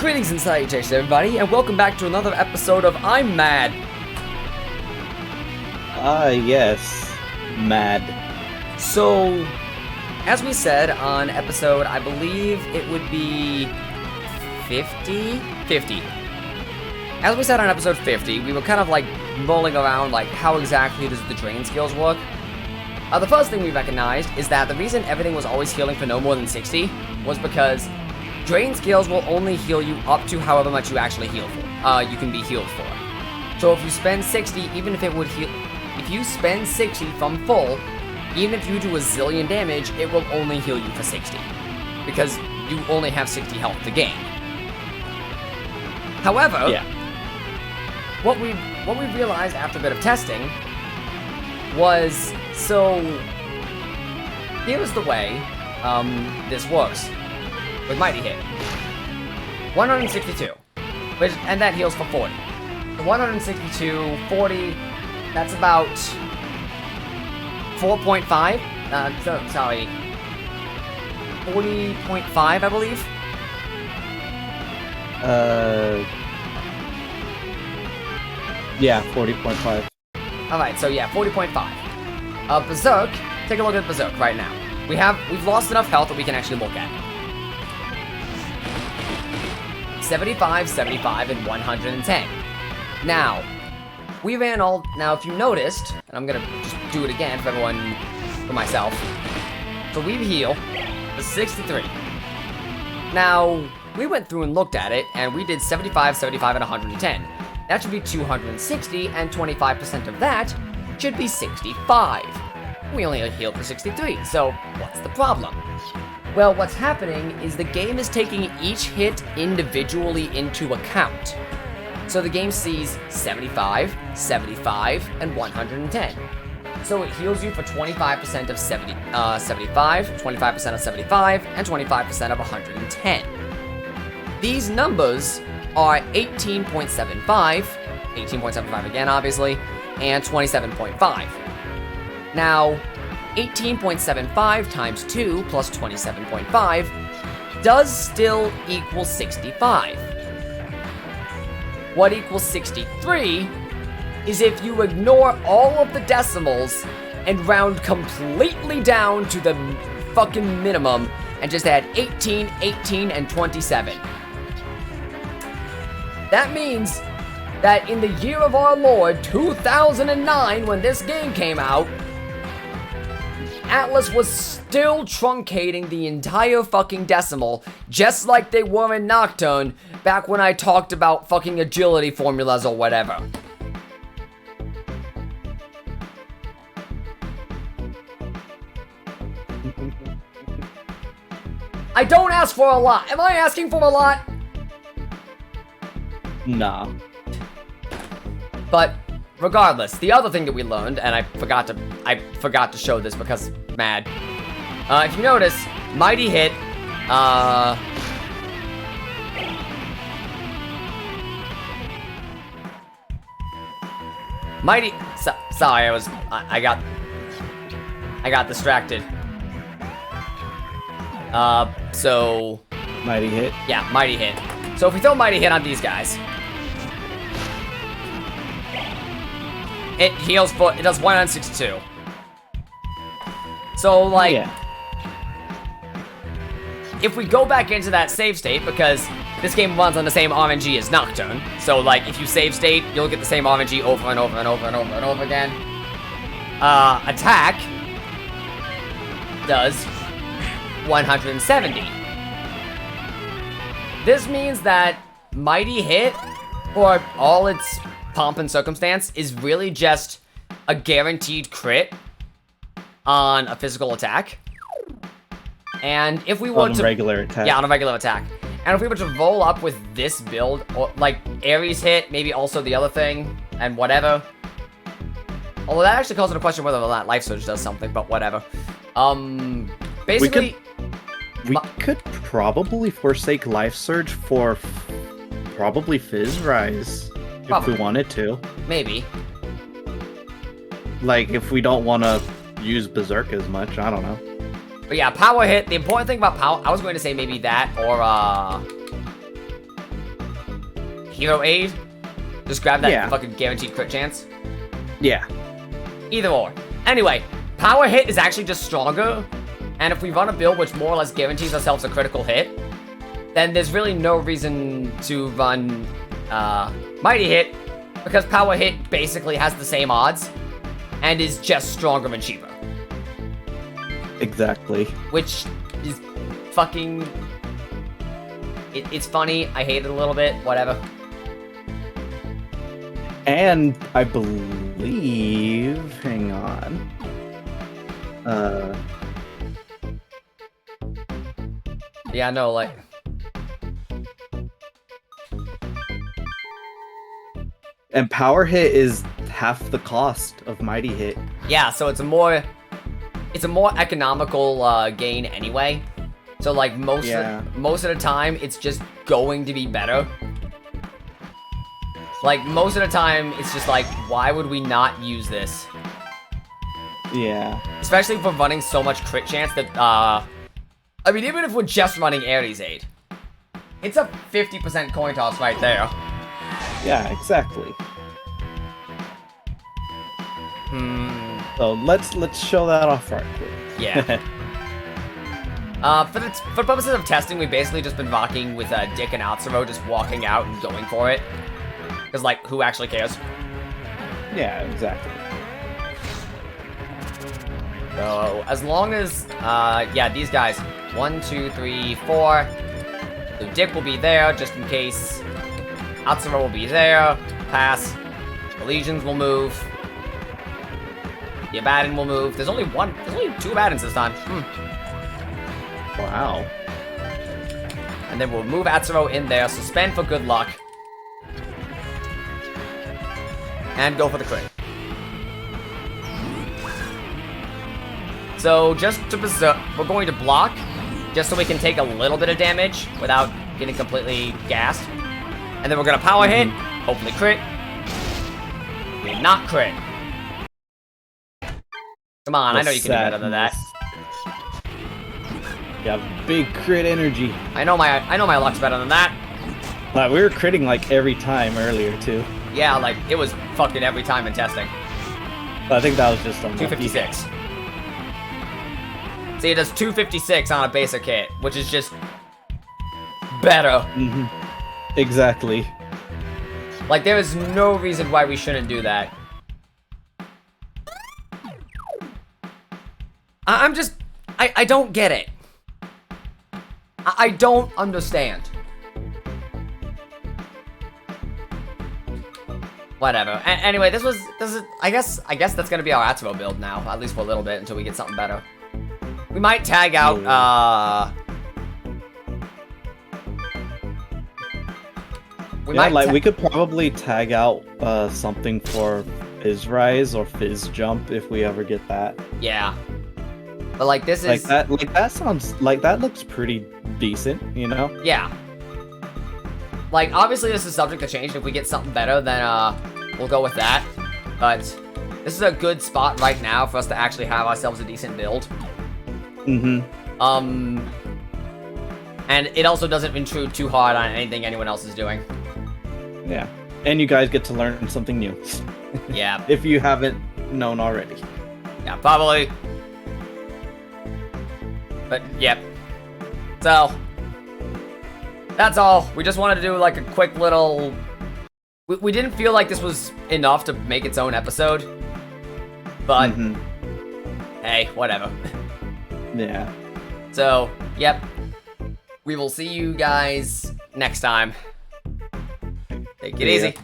Greetings and salutations, everybody, and welcome back to another episode of I'm Mad. Yes. Mad. So, as we said on episode, I believe it would be 50? 50. As we said on episode 50, we were kind of like rolling around like how exactly does the drain skills work. The first thing we recognized is that the reason everything was always healing for no more than 60 was because drain skills will only heal you up to however much you actually heal for. You can be healed for. So if you spend 60, even if it would heal, if you spend 60 from full, even if you do a zillion damage, it will only heal you for 60 because you only have 60 health to gain. However, what we realized after a bit of testing was, so here's the way this works with Mighty Hit. 162, and that heals for 40. The 162, 40, that's about 4.5. Sorry, 40.5, I believe. Yeah, 40.5. Alright, so yeah, 40.5. Berserk, take a look at Berserk right now. We've lost enough health that we can actually look at it. 75, 75, and 110. Now, if you noticed, and I'm gonna just do it again for everyone, for myself. So we heal for 63. Now, we went through and looked at it, and we did 75, 75, and 110. That should be 260, and 25% of that should be 65. We only healed for 63, so what's the problem? Well, what's happening is the game is taking each hit individually into account. So the game sees 75, 75, and 110. So it heals you for 25% of 75, 25% of 75, and 25% of 110. These numbers are 18.75, 18.75 again, obviously, and 27.5. Now, 18.75 times 2 plus 27.5 does still equal 65. What equals 63 is if you ignore all of the decimals and round completely down to the fucking minimum and just add 18, 18, and 27. That means that in the year of our Lord, 2009, when this game came out, Atlas was still truncating the entire fucking decimal, just like they were in Nocturne, back when I talked about fucking agility formulas or whatever. I don't ask for a lot. Am I asking for a lot? Nah. But regardless, the other thing that we learned, and I forgot to show this because mad. If you notice, Mighty Hit, sorry, I got distracted. So Mighty Hit? Yeah, Mighty Hit. So if we throw Mighty Hit on these guys, it heals for, it does 162. So, like, if we go back into that save state, because this game runs on the same RNG as Nocturne, so, like, if you save state, you'll get the same RNG over and over and over and over and over again. Attack does 170. This means that Mighty Hit, for all its pomp and circumstance, is really just a guaranteed crit on a physical attack. And if we were on a regular attack. Yeah, on a regular attack. And if we were to roll up with this build, or like Ares Hit, maybe also the other thing, and whatever. Although that actually calls into question whether or not Life Surge does something, but whatever. Basically, we could probably forsake Life Surge for probably Fizz Rise if we wanted to. Maybe. Like, if we don't want to use Berserk as much, I don't know. But yeah, Power Hit, the important thing about Power, I was going to say maybe that, or Hero Aid. Just grab that Yeah. fucking guaranteed crit chance. Yeah. Either or. Anyway, Power Hit is actually just stronger. And if we run a build which more or less guarantees ourselves a critical hit, then there's really no reason to run Mighty Hit, because Power Hit basically has the same odds and is just stronger and cheaper. Exactly. Which is fucking... It's funny, I hate it a little bit, whatever. And I believe, hang on. Yeah, no, like... And Power Hit is half the cost of Mighty Hit. Yeah, so it's a more economical gain anyway. So like most of the time, it's just going to be better. Like most of the time, it's just like, why would we not use this? Yeah. Especially if we're running so much crit chance that I mean, even if we're just running Ares Aid, it's a 50% coin toss right there. Yeah, exactly. So let's show that off right quick. Yeah. For purposes of testing, we've basically just been rocking with Dick and Atsuro, just walking out and going for it. Because, like, who actually cares? Yeah, exactly. So, as long as, yeah, these guys, 1, 2, 3, 4. So Dick will be there, just in case. Atsuro will be there. Pass. The Legions will move. The Abaddon will move. There's only 2 Abaddons this time. Wow. And then we'll move Atsuro in there, suspend for good luck. And go for the crit. So, just to preserve, we're going to block, just so we can take a little bit of damage without getting completely gassed. And then we're gonna power hit, hopefully crit. We did not crit. Come on, I know you can do better than that. Yeah, big crit energy. I know my luck's better than that. Like, we were critting like every time earlier too. Yeah, like it was fucking every time in testing. But I think that was just on 256. See, it does 256 on a basic hit, which is just better. Exactly. Like, there is no reason why we shouldn't do that. I'm just... I don't get it. I don't understand. Whatever. Anyway, this is... I guess that's gonna be our Atsuro build now, at least for a little bit, until we get something better. We might tag out, we could probably tag out something for Fizz Rise or Fizz Jump if we ever get that. Yeah. But like this is that looks pretty decent, you know? Yeah. Like obviously this is subject to change. If we get something better, then we'll go with that. But this is a good spot right now for us to actually have ourselves a decent build. And it also doesn't intrude too hard on anything anyone else is doing. Yeah. And you guys get to learn something new. Yeah. If you haven't known already. Yeah, probably. But, yep. So, that's all. We just wanted to do, like, a quick little... We didn't feel like this was enough to make its own episode. But, hey, whatever. Yeah. So, yep. We will see you guys next time. Take it easy.